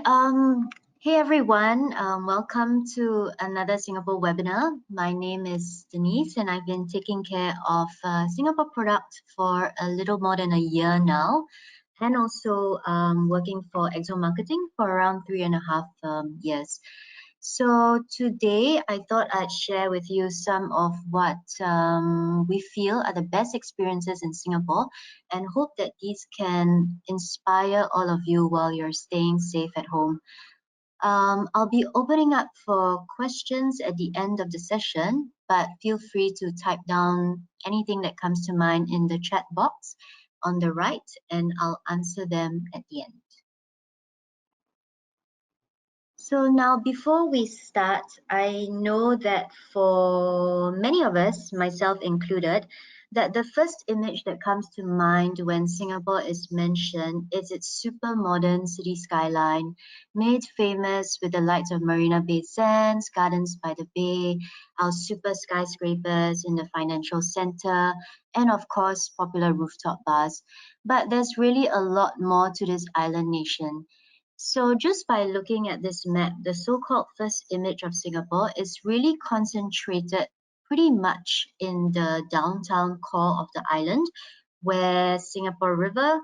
Hey everyone, welcome to another Singapore webinar. My name is Denise and I've been taking care of Singapore Product for a little more than a year now, and also working for Exo Marketing for around 3.5 years. So today I thought I'd share with you some of what we feel are the best experiences in Singapore, and hope that these can inspire all of you while you're staying safe at home. I'll be opening up for questions at the end of the session, but feel free to type down anything that comes to mind in the chat box on the right, and I'll answer them at the end. So now, before we start, I know that for many of us, myself included, that the first image that comes to mind when Singapore is mentioned is its super modern city skyline, made famous with the lights of Marina Bay Sands, Gardens by the Bay, our super skyscrapers in the financial center, and of course, popular rooftop bars. But there's really a lot more to this island nation. So just by looking at this map, the so-called first image of Singapore is really concentrated pretty much in the downtown core of the island, where Singapore River,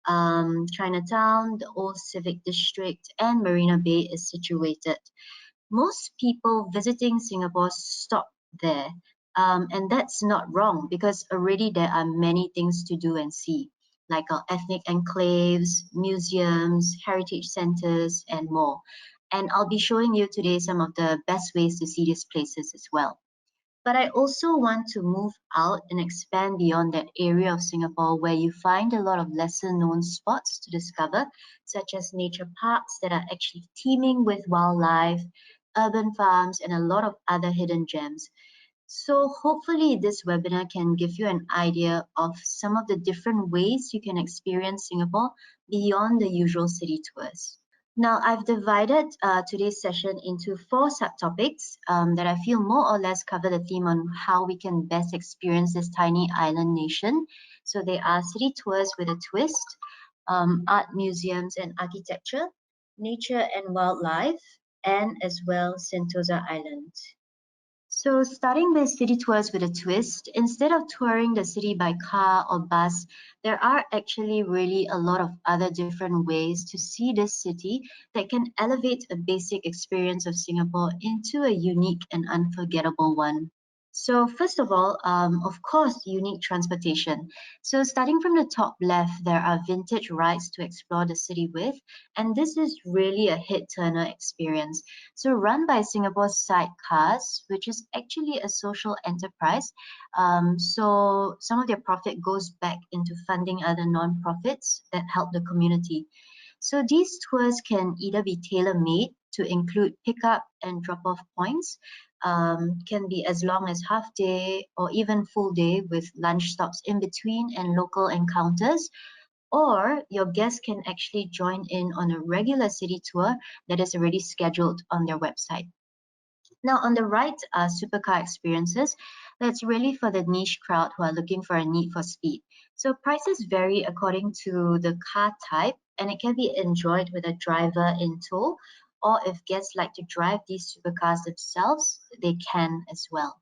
Chinatown, the Old Civic District, and Marina Bay is situated. Most people visiting Singapore stop there, and that's not wrong because already there are many things to do and see, like our ethnic enclaves, museums, heritage centers, and more. And I'll be showing you today some of the best ways to see these places as well. But I also want to move out and expand beyond that area of Singapore where you find a lot of lesser known spots to discover, such as nature parks that are actually teeming with wildlife, urban farms, and a lot of other hidden gems. So hopefully this webinar can give you an idea of some of the different ways you can experience Singapore beyond the usual city tours. Now, I've divided today's session into 4 subtopics that I feel more or less cover the theme on how we can best experience this tiny island nation. So they are city tours with a twist, art museums and architecture, nature and wildlife, and as well Sentosa Island. So starting with city tours with a twist, instead of touring the city by car or bus, there are actually really a lot of other different ways to see this city that can elevate a basic experience of Singapore into a unique and unforgettable one. So first of all, of course, unique transportation. So starting from the top left, there are vintage rides to explore the city with, and this is really a hit-turner experience. So run by Singapore Sidecars, which is actually a social enterprise. So some of their profit goes back into funding other non-profits that help the community. So these tours can either be tailor-made to include pickup and drop-off points, can be as long as half day or even full day with lunch stops in between and local encounters, or your guests can actually join in on a regular city tour that is already scheduled on their website. Now on the right are supercar experiences. That's really for the niche crowd who are looking for a need for speed. So prices vary according to the car type, and it can be enjoyed with a driver in tow, or if guests like to drive these supercars themselves, they can as well.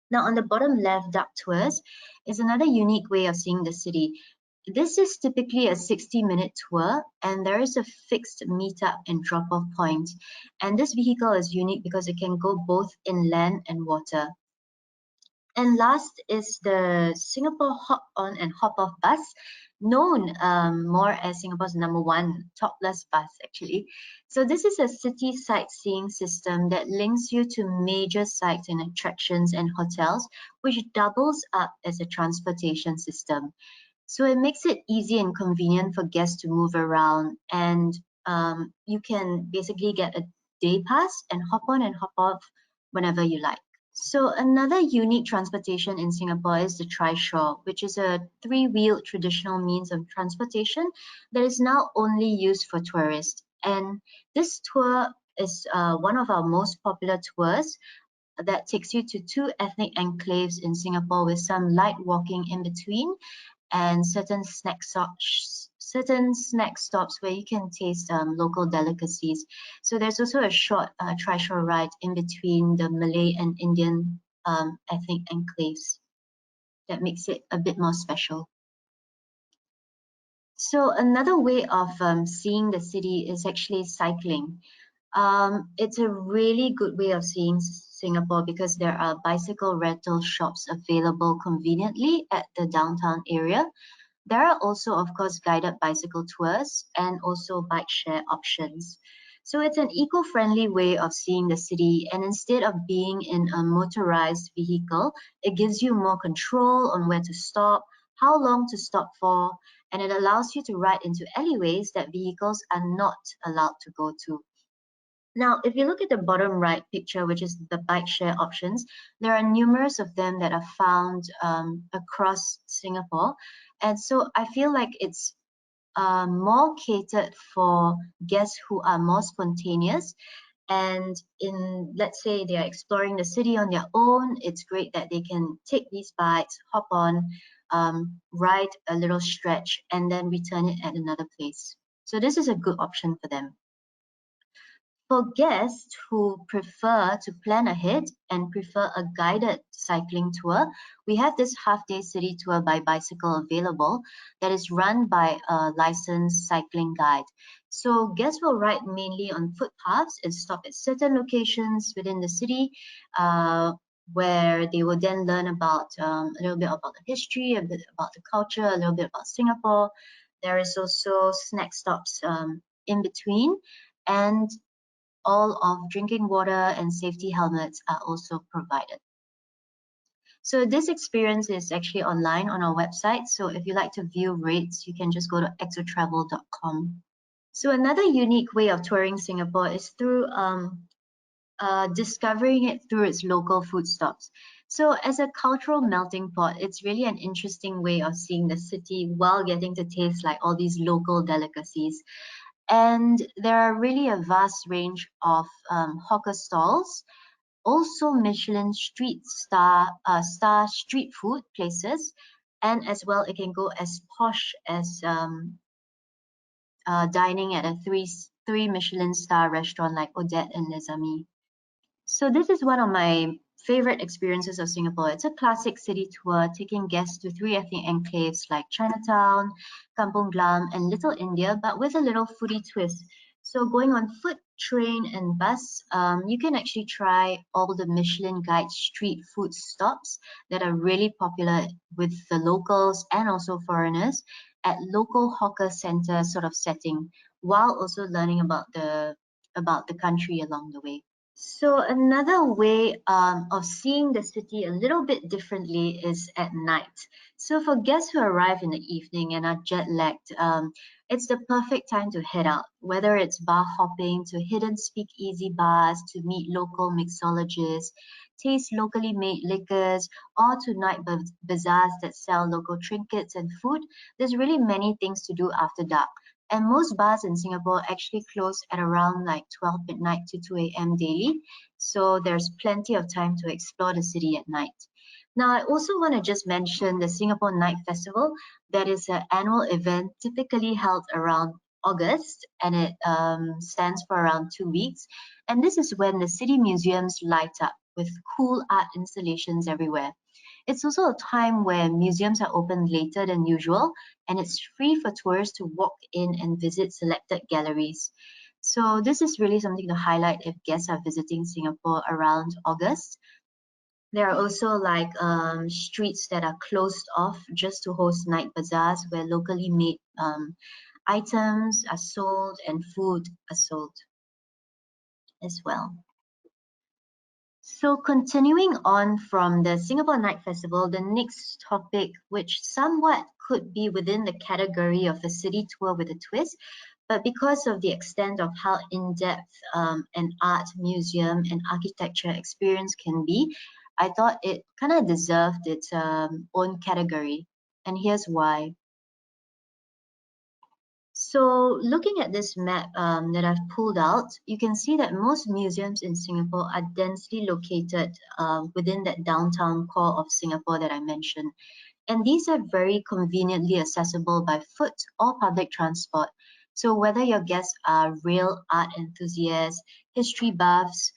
Now on the bottom left, duck tours is another unique way of seeing the city. This is typically a 60-minute tour, and there is a fixed meetup and drop-off point. And this vehicle is unique because it can go both in land and water. And last is the Singapore Hop On and Hop Off bus, known more as Singapore's #1 topless bus actually. So this is a city sightseeing system that links you to major sites and attractions and hotels, which doubles up as a transportation system. So it makes it easy and convenient for guests to move around, and you can basically get a day pass and hop on and hop off whenever you like. So another unique transportation in Singapore is the trishaw, which is a 3-wheeled traditional means of transportation that is now only used for tourists. And this tour is one of our most popular tours that takes you to 2 ethnic enclaves in Singapore with some light walking in between and certain snack certain snack stops where you can taste local delicacies. So there's also a short trishaw ride in between the Malay and Indian ethnic enclaves that makes it a bit more special. So another way of seeing the city is actually cycling. It's a really good way of seeing Singapore because there are bicycle rental shops available conveniently at the downtown area. There are also, of course, guided bicycle tours and also bike share options. So it's an eco-friendly way of seeing the city, and instead of being in a motorized vehicle, it gives you more control on where to stop, how long to stop for, and it allows you to ride into alleyways that vehicles are not allowed to go to. Now, if you look at the bottom right picture, which is the bike share options, there are numerous of them that are found across Singapore. And so I feel like it's more catered for guests who are more spontaneous. And let's say they are exploring the city on their own, it's great that they can take these bikes, hop on, ride a little stretch, and then return it at another place. So this is a good option for them. For guests who prefer to plan ahead and prefer a guided cycling tour, we have this half-day city tour by bicycle available that is run by a licensed cycling guide. So guests will ride mainly on footpaths and stop at certain locations within the city where they will then learn about a little bit about the history, a bit about the culture, a little bit about Singapore. There is also snack stops in between, and all of drinking water and safety helmets are also provided. So this experience is actually online on our website. So if you like to view rates, you can just go to exotravel.com. So another unique way of touring Singapore is through discovering it through its local food stops. So as a cultural melting pot, it's really an interesting way of seeing the city while getting to taste like all these local delicacies. And there are really a vast range of hawker stalls, also Michelin star street food places, and as well it can go as posh as dining at a three Michelin star restaurant like Odette and Les Amis. So this is one of my favorite experiences of Singapore. It's a classic city tour taking guests to three ethnic enclaves like Chinatown, Kampung Glam, and Little India, but with a little foodie twist. So going on foot, train, and bus, you can actually try all the Michelin Guide street food stops that are really popular with the locals and also foreigners at local hawker center sort of setting, while also learning about the country along the way. So another way of seeing the city a little bit differently is at night. So for guests who arrive in the evening and are jet lagged, it's the perfect time to head out, whether it's bar hopping to hidden speakeasy bars to meet local mixologists, taste locally made liquors, or to night bazaars that sell local trinkets and food. There's really many things to do after dark. And most bars in Singapore actually close at around like 12 midnight to 2 a.m. daily. So there's plenty of time to explore the city at night. Now, I also want to just mention the Singapore Night Festival. That is an annual event typically held around August, and it stands for around 2 weeks. And this is when the city museums light up with cool art installations everywhere. It's also a time where museums are open later than usual, and it's free for tourists to walk in and visit selected galleries. So this is really something to highlight if guests are visiting Singapore around August. There are also like streets that are closed off just to host night bazaars where locally made items are sold and food are sold as well. So continuing on from the Singapore Night Festival, the next topic, which somewhat could be within the category of a city tour with a twist, but because of the extent of how in-depth an art museum and architecture experience can be, I thought it kind of deserved its own category. And here's why. So looking at this map that I've pulled out, you can see that most museums in Singapore are densely located within that downtown core of Singapore that I mentioned. And these are very conveniently accessible by foot or public transport. So whether your guests are real art enthusiasts, history buffs,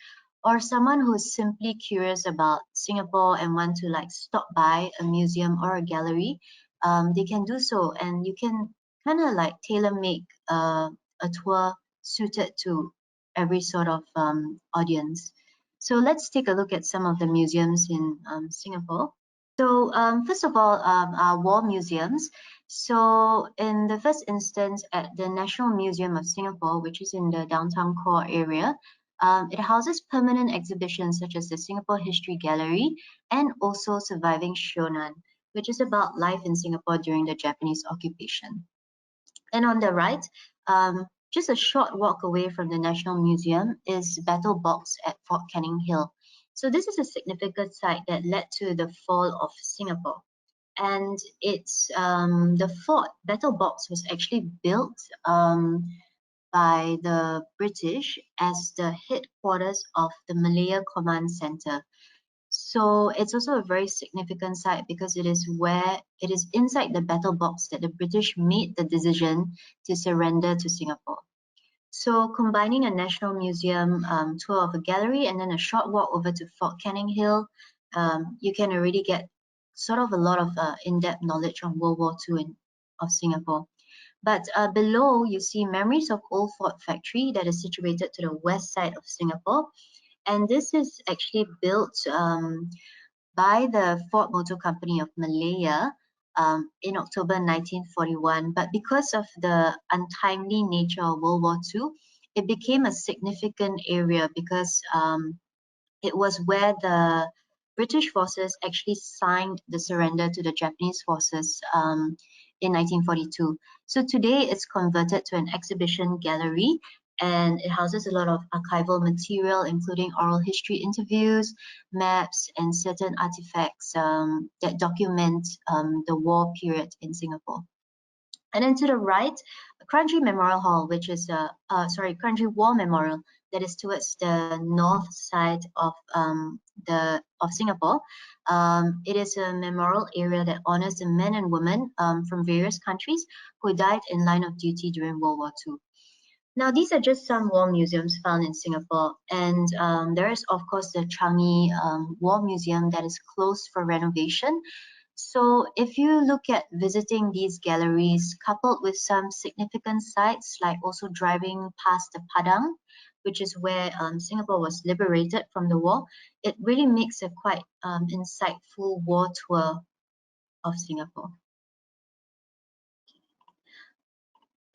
or someone who's simply curious about Singapore and want to like stop by a museum or a gallery, they can do so, and you can kind of like tailor make a tour suited to every sort of audience. So let's take a look at some of the museums in Singapore. So first of all, our war museums. So in the first instance, at the National Museum of Singapore, which is in the downtown core area, it houses permanent exhibitions such as the Singapore History Gallery and also Surviving Shonan, which is about life in Singapore during the Japanese occupation. And on the right, just a short walk away from the National Museum is Battle Box at Fort Canning Hill. So this is a significant site that led to the fall of Singapore. And it's the fort, Battle Box, was actually built by the British as the headquarters of the Malaya Command Center. So it's also a very significant site because it is inside the battle box that the British made the decision to surrender to Singapore. So combining a National Museum tour of a gallery and then a short walk over to Fort Canning Hill, you can already get sort of a lot of in-depth knowledge on World War II of Singapore. But below, you see Memories of Old Fort Factory that is situated to the west side of Singapore. And this is actually built by the Ford Motor Company of Malaya in October 1941. But because of the untimely nature of World War II, it became a significant area because it was where the British forces actually signed the surrender to the Japanese forces in 1942. So today it's converted to an exhibition gallery, and it houses a lot of archival material, including oral history interviews, maps, and certain artifacts that document the war period in Singapore. And then to the right, Kranji Memorial Hall, which is Kranji War Memorial, that is towards the north side of Singapore. It is a memorial area that honors the men and women from various countries who died in line of duty during World War II. Now, these are just some war museums found in Singapore, and there is, of course, the Changi War Museum that is closed for renovation. So if you look at visiting these galleries, coupled with some significant sites, like also driving past the Padang, which is where Singapore was liberated from the war, it really makes a quite insightful war tour of Singapore.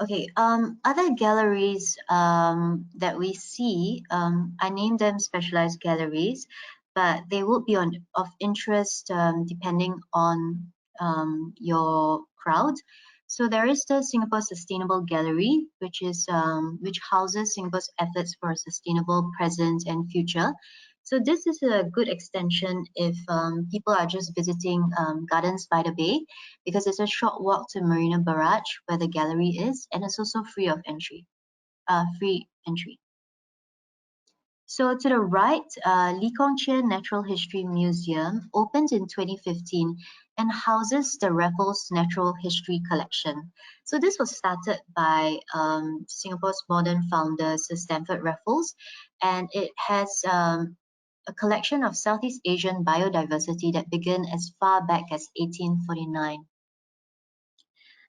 Okay, other galleries that we see, I named them Specialized Galleries, but they will be of interest depending on your crowd. So there is the Singapore Sustainable Gallery, which houses Singapore's efforts for a sustainable present and future. So this is a good extension if people are just visiting Gardens by the Bay, because it's a short walk to Marina Barrage where the gallery is, and it's also free entry. So to the right, Lee Kong Chian Natural History Museum opened in 2015 and houses the Raffles Natural History Collection. So this was started by Singapore's modern founder, Sir Stamford Raffles, and it has a collection of Southeast Asian biodiversity that began as far back as 1849.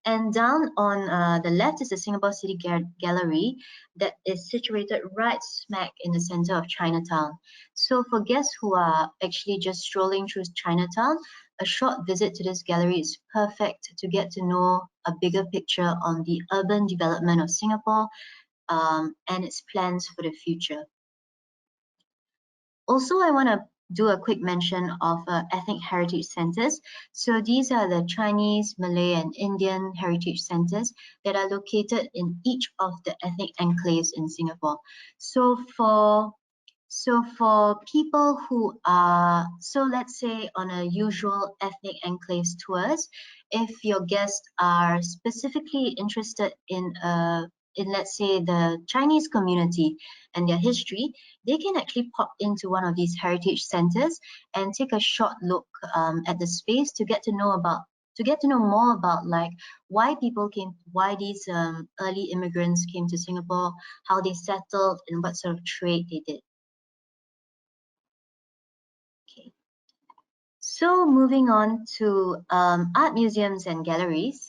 And down on the left is the Singapore City Gallery that is situated right smack in the center of Chinatown. So for guests who are actually just strolling through Chinatown, a short visit to this gallery is perfect to get to know a bigger picture on the urban development of Singapore and its plans for the future. Also, I want to do a quick mention of ethnic heritage centers. So these are the Chinese, Malay, and Indian heritage centers that are located in each of the ethnic enclaves in Singapore. So for people who are, so let's say on a usual ethnic enclaves tours, if your guests are specifically interested in let's say the Chinese community and their history, they can actually pop into one of these heritage centers and take a short look at the space to get to know about to get to know more about like why these early immigrants came to Singapore, how they settled, and what sort of trade they did. Okay. So moving on to art museums and galleries,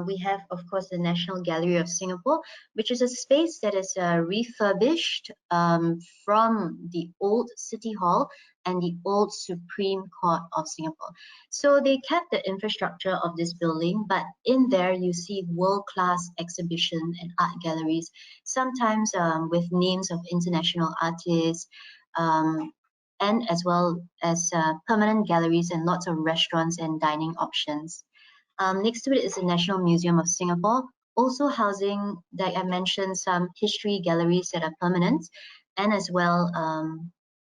we have, of course, the National Gallery of Singapore, which is a space that is refurbished from the old City Hall and the old Supreme Court of Singapore. So they kept the infrastructure of this building, but in there you see world-class exhibition and art galleries, sometimes with names of international artists, and as well as permanent galleries and lots of restaurants and dining options. Next to it is the National Museum of Singapore, also housing, like I mentioned, some history galleries that are permanent, and as well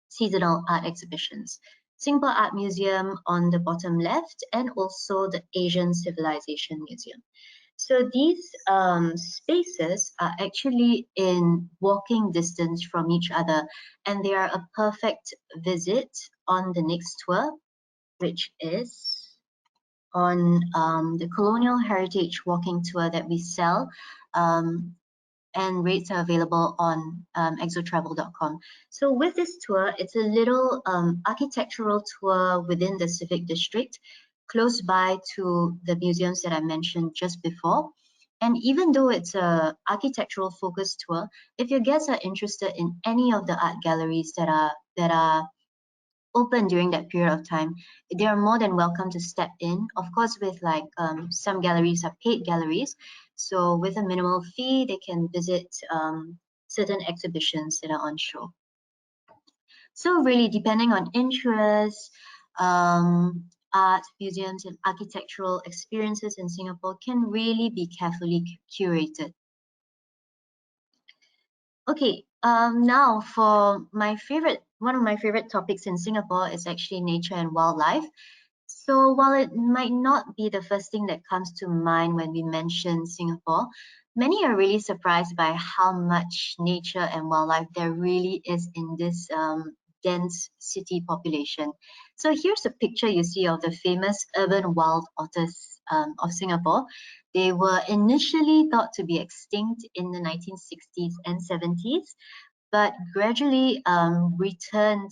seasonal art exhibitions. Singapore Art Museum on the bottom left, and also the Asian Civilization Museum. So these spaces are actually in walking distance from each other, and they are a perfect visit on the next tour, which is on the Colonial Heritage Walking Tour that we sell. And rates are available on exotravel.com. So with this tour, it's a little architectural tour within the Civic District, close by to the museums that I mentioned just before. And even though it's a architectural focused tour, if your guests are interested in any of the art galleries that are open during that period of time, they are more than welcome to step in. Of course, with like some galleries are paid galleries, so with a minimal fee, they can visit certain exhibitions that are on show. So really, depending on interest, art, museums, and architectural experiences in Singapore can really be carefully curated. Okay, now for one of my favorite topics in Singapore is actually nature and wildlife. So while it might not be the first thing that comes to mind when we mention Singapore, many are really surprised by how much nature and wildlife there really is in this dense city population. So here's a picture you see of the famous urban wild otters of Singapore. They were initially thought to be extinct in the 1960s and 70s, but gradually returned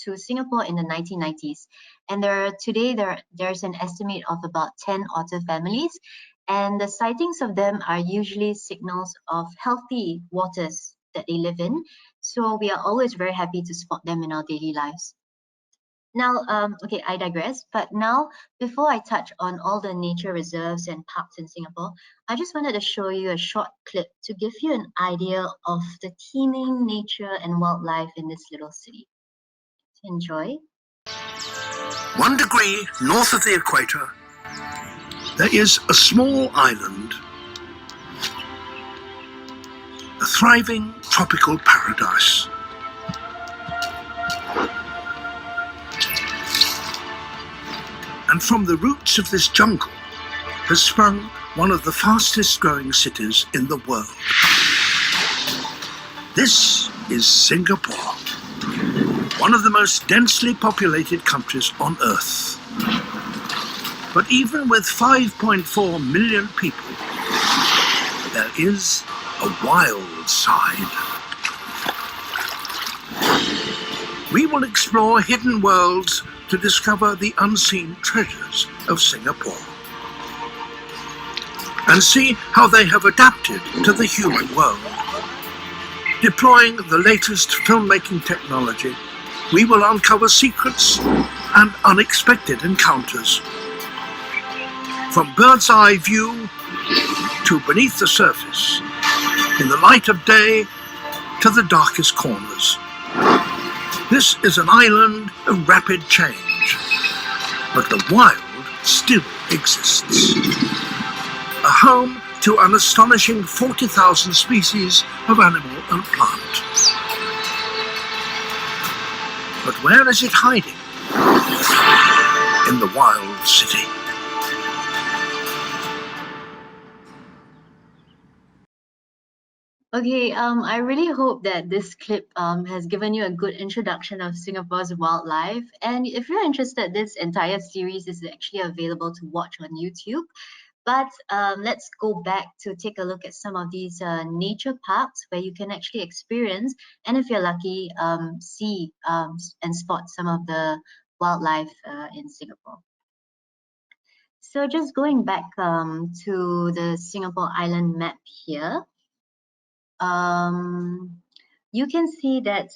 to Singapore in the 1990s. And there's an estimate of about 10 otter families, and the sightings of them are usually signals of healthy waters that they live in. So we are always very happy to spot them in our daily lives. Now, okay, I digress, but now before I touch on all the nature reserves and parks in Singapore, I just wanted to show you a short clip to give you an idea of the teeming nature and wildlife in this little city. Enjoy. 1 degree north of the equator, there is a small island, a thriving tropical paradise. And from the roots of this jungle has sprung one of the fastest growing cities in the world. This is Singapore, one of the most densely populated countries on Earth. But even with 5.4 million people, there is a wild side. We will explore hidden worlds to discover the unseen treasures of Singapore and see how they have adapted to the human world. Deploying the latest filmmaking technology, we will uncover secrets and unexpected encounters. From bird's eye view to beneath the surface, in the light of day to the darkest corners. This is an island of rapid change, but the wild still exists. A home to an astonishing 40,000 species of animal and plant. But where is it hiding? In the wild city. Okay, I really hope that this clip has given you a good introduction of Singapore's wildlife. And if you're interested, this entire series is actually available to watch on YouTube. But let's go back to take a look at some of these nature parks where you can actually experience, and if you're lucky, see and spot some of the wildlife in Singapore. So just going back to the Singapore island map here, you can see that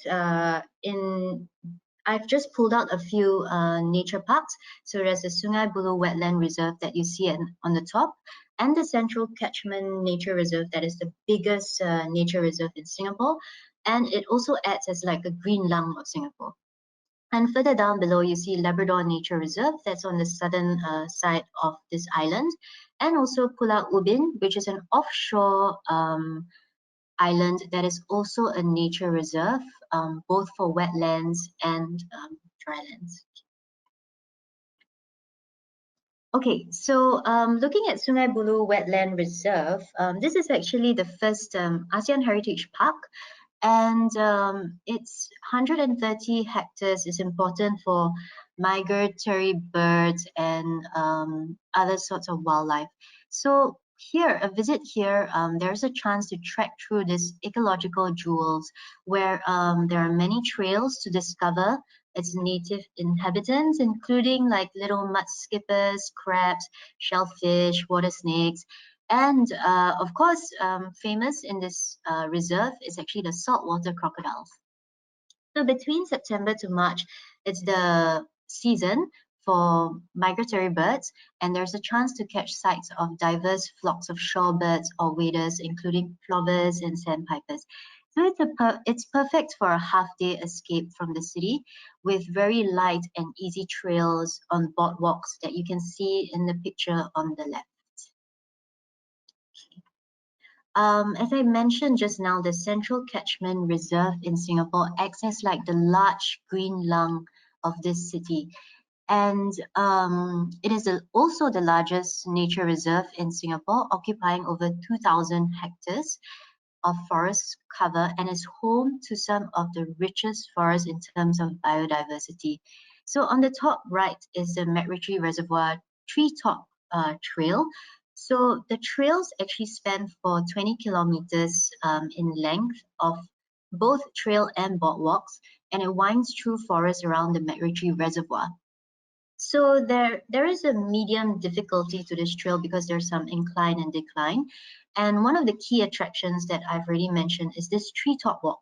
I've just pulled out a few nature parks. So there's the Sungai Buloh Wetland Reserve that you see on the top, and the Central Catchment Nature Reserve that is the biggest nature reserve in Singapore, and it also acts as like a green lung of Singapore. And further down below, you see Labrador Nature Reserve that's on the southern side of this island, and also Pulau Ubin, which is an offshore island that is also a nature reserve, both for wetlands and drylands. Okay, so looking at Sungai Buloh Wetland Reserve, this is actually the first ASEAN Heritage Park, and it's 130 hectares is important for migratory birds and other sorts of wildlife. So here, a visit here, there's a chance to trek through these ecological jewels where there are many trails to discover its native inhabitants, including like little mud skippers, crabs, shellfish, water snakes, and of course, famous in this reserve is actually the saltwater crocodiles. So between September to March, it's the season for migratory birds, and there's a chance to catch sights of diverse flocks of shorebirds or waders, including plovers and sandpipers. So it's perfect for a half-day escape from the city with very light and easy trails on boardwalks that you can see in the picture on the left. As I mentioned just now, the Central Catchment Reserve in Singapore acts as like the large green lung of this city. And it is also the largest nature reserve in Singapore, occupying over 2,000 hectares of forest cover and is home to some of the richest forests in terms of biodiversity. So on the top right is the MacRitchie Reservoir Treetop Trail. So the trails actually span for 20 kilometers in length of both trail and boardwalks, and it winds through forests around the MacRitchie Reservoir. So there is a medium difficulty to this trail because there's some incline and decline. And one of the key attractions that I've already mentioned is this treetop walk.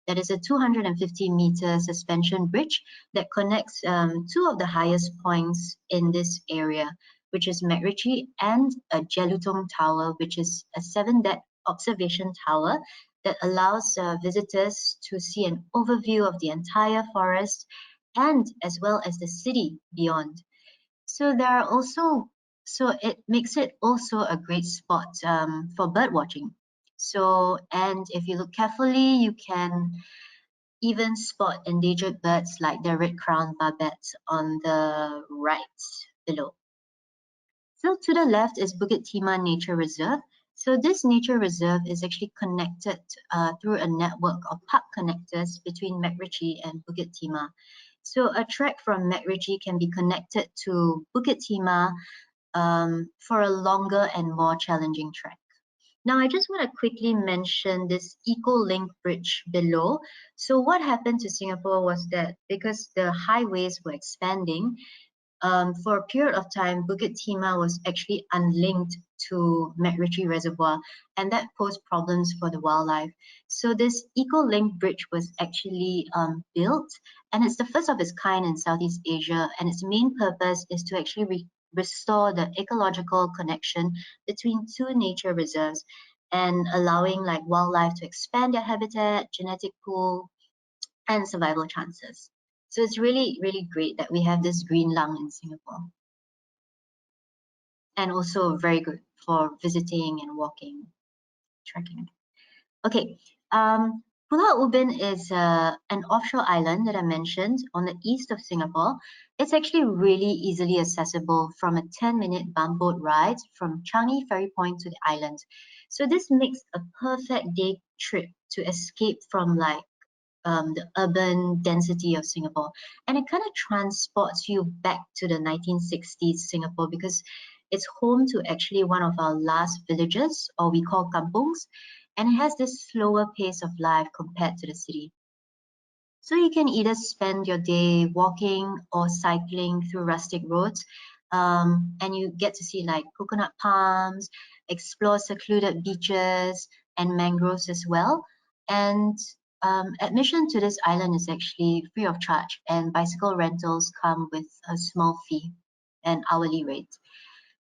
That is a 250-meter suspension bridge that connects two of the highest points in this area, which is MacRitchie and a Jelutong Tower, which is a 7-deck observation tower that allows visitors to see an overview of the entire forest and as well as the city beyond. So there are also, so it makes it also a great spot for bird watching. So, and if you look carefully, you can even spot endangered birds like the red-crowned barbet on the right below. So to the left is Bukit Timah Nature Reserve. So this nature reserve is actually connected through a network of park connectors between MacRitchie and Bukit Timah. So a trek from MacRitchie can be connected to Bukit Timah for a longer and more challenging trek. Now, I just want to quickly mention this Eco-Link Bridge below. So what happened to Singapore was that because the highways were expanding, for a period of time, Bukit Timah was actually unlinked to MacRitchie Reservoir, and that posed problems for the wildlife. So this Eco-Link Bridge was actually built, and it's the first of its kind in Southeast Asia, and its main purpose is to actually restore the ecological connection between two nature reserves and allowing like wildlife to expand their habitat, genetic pool, and survival chances. So it's really, really great that we have this green lung in Singapore. And also very good for visiting and walking, trekking. Okay, Pulau Ubin is an offshore island that I mentioned on the east of Singapore. It's actually really easily accessible from a 10-minute bumboat ride from Changi Ferry Point to the island. So this makes a perfect day trip to escape from the urban density of Singapore. And it kind of transports you back to the 1960s Singapore because it's home to actually one of our last villages, or we call kampungs, and it has this slower pace of life compared to the city. So you can either spend your day walking or cycling through rustic roads, and you get to see like coconut palms, explore secluded beaches and mangroves as well. And admission to this island is actually free of charge, and bicycle rentals come with a small fee, an hourly rate.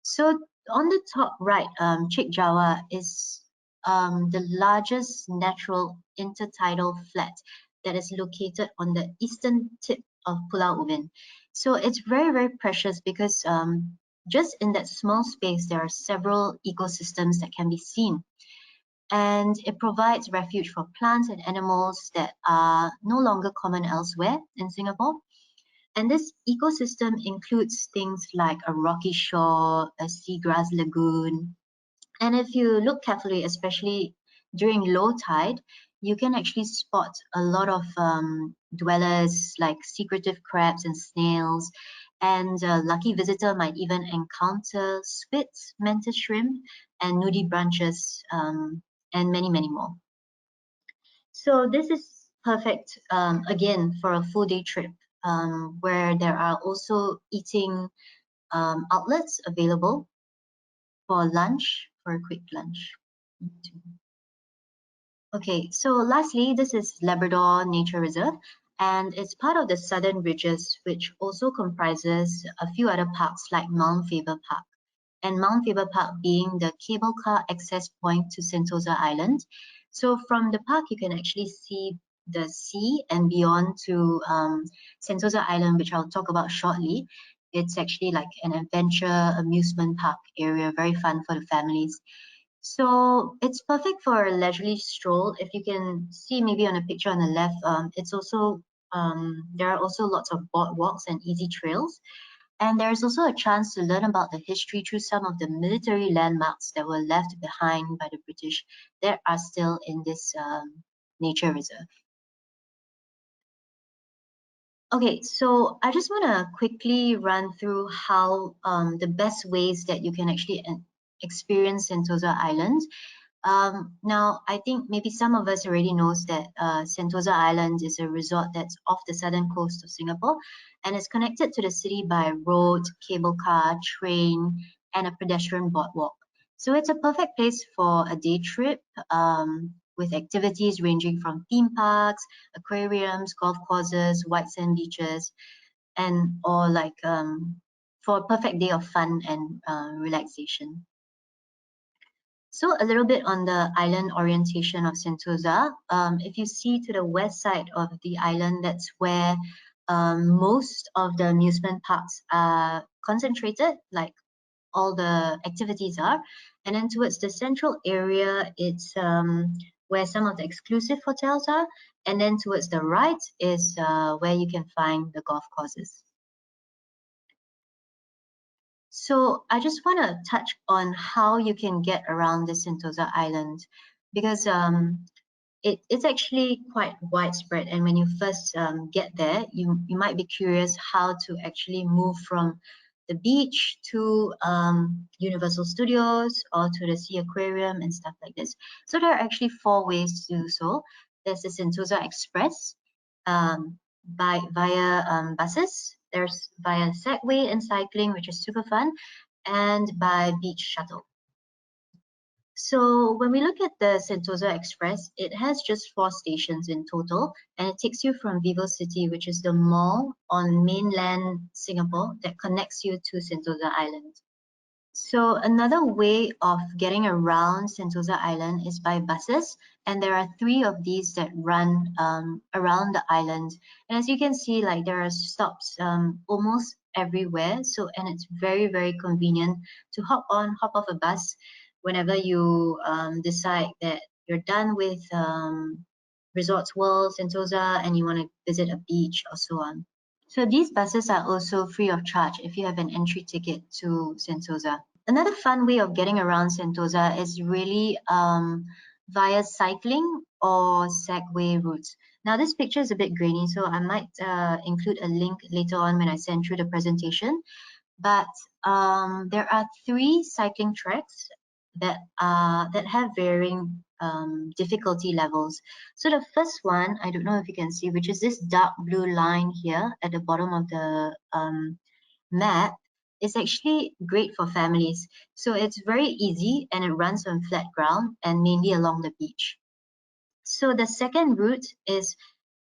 So on the top right, Chak Jawa is the largest natural intertidal flat that is located on the eastern tip of Pulau Ubin. So it's very, very precious because just in that small space, there are several ecosystems that can be seen. And it provides refuge for plants and animals that are no longer common elsewhere in Singapore. And this ecosystem includes things like a rocky shore, a seagrass lagoon. And if you look carefully, especially during low tide, you can actually spot a lot of dwellers like secretive crabs and snails. And a lucky visitor might even encounter squids, mantis shrimp, and nudibranchs, and many, many more. So this is perfect, again, for a full day trip, where there are also eating outlets available for lunch, for a quick lunch. Okay, so lastly, this is Labrador Nature Reserve, and it's part of the Southern Ridges, which also comprises a few other parks like Mount Faber Park, and Mount Faber Park being the cable car access point to Sentosa Island. So from the park, you can actually see the sea and beyond to Sentosa Island, which I'll talk about shortly. It's actually like an adventure amusement park area, very fun for the families. So it's perfect for a leisurely stroll. If you can see maybe on a picture on the left, there are also lots of boardwalks and easy trails. And there's also a chance to learn about the history through some of the military landmarks that were left behind by the British that are still in this nature reserve. Okay, so I just want to quickly run through how the best ways that you can actually experience Sentosa Island. Now, I think maybe some of us already knows that Sentosa Island is a resort that's off the southern coast of Singapore and is connected to the city by road, cable car, train, and a pedestrian boardwalk. So it's a perfect place for a day trip with activities ranging from theme parks, aquariums, golf courses, white sand beaches, and or like for a perfect day of fun and relaxation. So a little bit on the island orientation of Sentosa. If you see to the west side of the island, that's where most of the amusement parks are concentrated, like all the activities are. And then towards the central area, it's where some of the exclusive hotels are. And then towards the right is where you can find the golf courses. So I just want to touch on how you can get around the Sentosa Island because it's actually quite widespread. And when you first get there, you might be curious how to actually move from the beach to Universal Studios or to the Sea Aquarium and stuff like this. So there are actually 4 ways to do so. There's the Sentosa Express via buses. There's via Segway and cycling, which is super fun, and by beach shuttle. So when we look at the Sentosa Express, it has just 4 stations in total, and it takes you from Vivo City, which is the mall on mainland Singapore that connects you to Sentosa Island. So another way of getting around Sentosa Island is by buses, and there are 3 of these that run around the island. And as you can see, like there are stops almost everywhere. So and it's very, very convenient to hop on, hop off a bus whenever you decide that you're done with Resorts World, Sentosa, and you want to visit a beach or so on. So these buses are also free of charge if you have an entry ticket to Sentosa. Another fun way of getting around Sentosa is really via cycling or Segway routes. Now this picture is a bit grainy, so I might include a link later on when I send through the presentation. But there are 3 cycling tracks that have varying difficulty levels. So the first one, I don't know if you can see, which is this dark blue line here at the bottom of the map, is actually great for families. So it's very easy and it runs on flat ground and mainly along the beach. So the second route is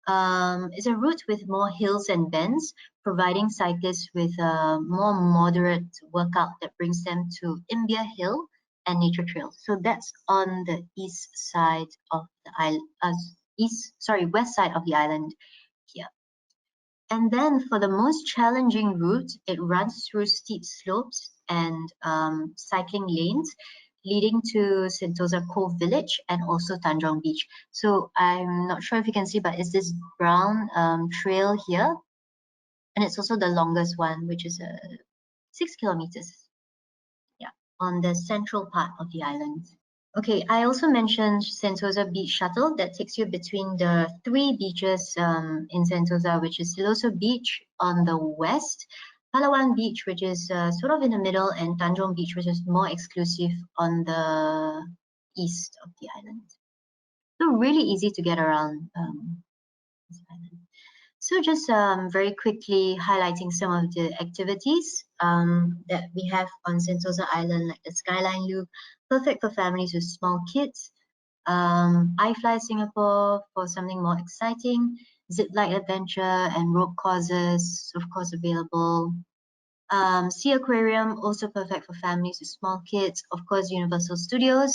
a route with more hills and bends, providing cyclists with a more moderate workout that brings them to Imbiah Hill and nature trails. So that's on the east side of the island, west side of the island here. And then for the most challenging route, it runs through steep slopes and cycling lanes, leading to Sentosa Cove Village and also Tanjong Beach. So I'm not sure if you can see, but it's this brown trail here. And it's also the longest one, which is 6 kilometers. Yeah, on the central part of the island. Okay, I also mentioned Sentosa Beach Shuttle that takes you between the 3 beaches in Sentosa, which is Siloso Beach on the west, Palawan Beach, which is sort of in the middle, and Tanjong Beach, which is more exclusive on the east of the island. So really easy to get around this island. So just very quickly highlighting some of the activities that we have on Sentosa Island, like the Skyline Loop, perfect for families with small kids. iFly Singapore for something more exciting. Zipline Adventure and rope courses, of course, available. Sea Aquarium, also perfect for families with small kids. Of course, Universal Studios,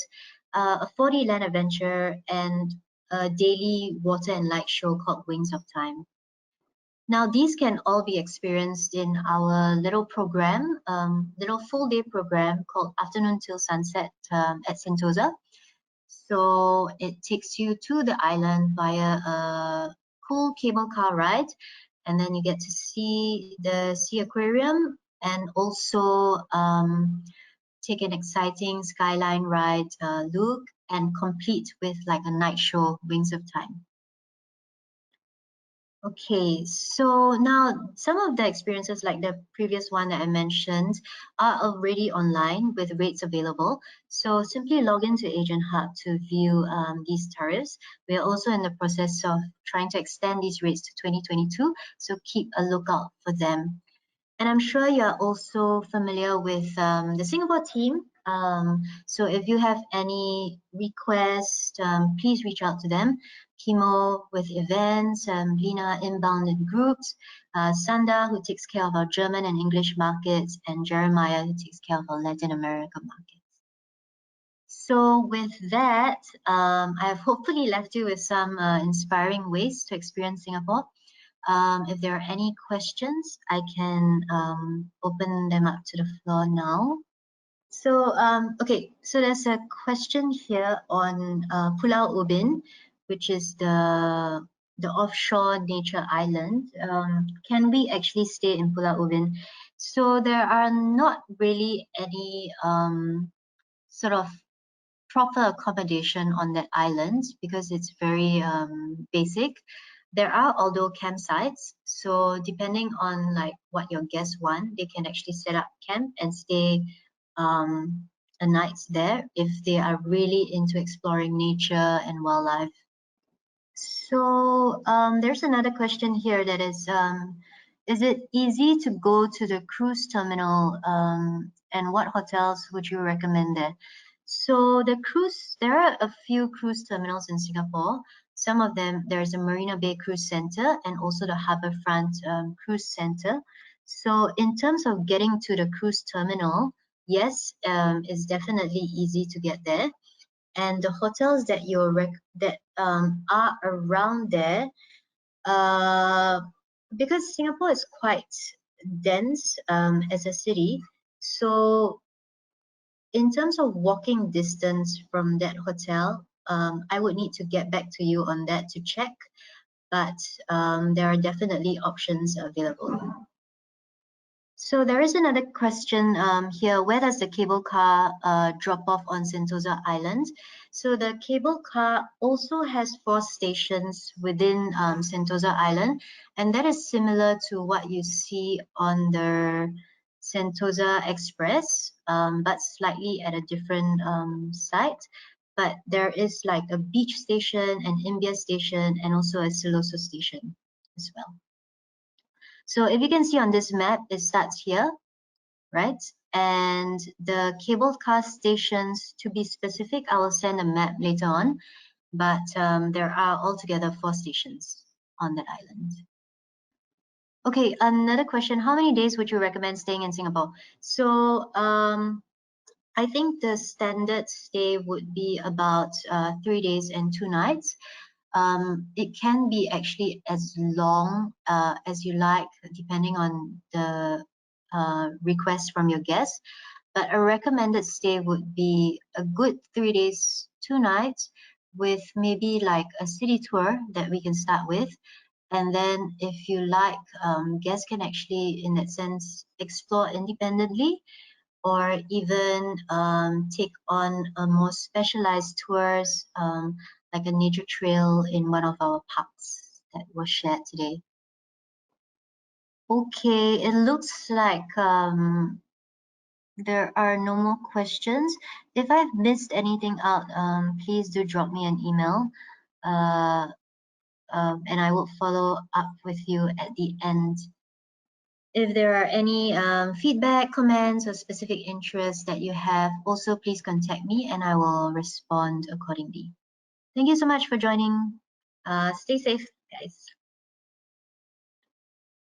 a 4D land adventure, and a daily water and light show called Wings of Time. Now, these can all be experienced in our little program, little full day program called Afternoon Till Sunset at Sentosa. So it takes you to the island via a cool cable car ride, and then you get to see the sea aquarium and also take an exciting skyline ride look and complete with like a night show, Wings of Time. Okay, so now some of the experiences like the previous one that I mentioned are already online with rates available. So simply log into Agent Hub to view these tariffs. We are also in the process of trying to extend these rates to 2022, so keep a lookout for them. And I'm sure you're also familiar with the Singapore team. So if you have any requests, please reach out to them. Kimo with events, Lina inbound in groups, Sanda who takes care of our German and English markets, and Jeremiah who takes care of our Latin America markets. So with that, I've hopefully left you with some inspiring ways to experience Singapore. If there are any questions, I can open them up to the floor now. So, okay, so there's a question here on Pulau Ubin, which is the offshore nature island. Can we actually stay in Pulau Ubin? So there are not really any sort of proper accommodation on that island because it's very basic. There are although campsites, so depending on like what your guests want, they can actually set up camp and stay a night there if they are really into exploring nature and wildlife. So there's another question here that is it easy to go to the cruise terminal and what hotels would you recommend there? So there are a few cruise terminals in Singapore. Some of them, there's a Marina Bay Cruise Center and also the Harbourfront Cruise Center. So in terms of getting to the cruise terminal, yes, it's definitely easy to get there. And the hotels that are around there, because Singapore is quite dense as a city, so in terms of walking distance from that hotel, I would need to get back to you on that to check, but there are definitely options available. So there is another question here. Where does the cable car drop off on Sentosa Island? So the cable car also has 4 stations within Sentosa Island, and that is similar to what you see on the Sentosa Express, but slightly at a different site. But there is like a beach station, an Imbia station, and also a Siloso station as well. So if you can see on this map, it starts here, right? And the cable car stations, to be specific, I will send a map later on, but there are altogether 4 stations on that island. Okay, another question. How many days would you recommend staying in Singapore? So I think the standard stay would be about 3 days and 2 nights. It can be actually as long as you like, depending on the request from your guests. But a recommended stay would be a good 3 days, 2 nights, with maybe like a city tour that we can start with. And then if you like, guests can actually, in that sense, explore independently, or even take on a more specialized tours, like a nature trail in one of our parks that was shared today. Okay, it looks like there are no more questions. If I've missed anything out, please do drop me an email, and I will follow up with you at the end. If there are any feedback, comments, or specific interests that you have, also please contact me and I will respond accordingly. Thank you so much for joining. Stay safe, guys.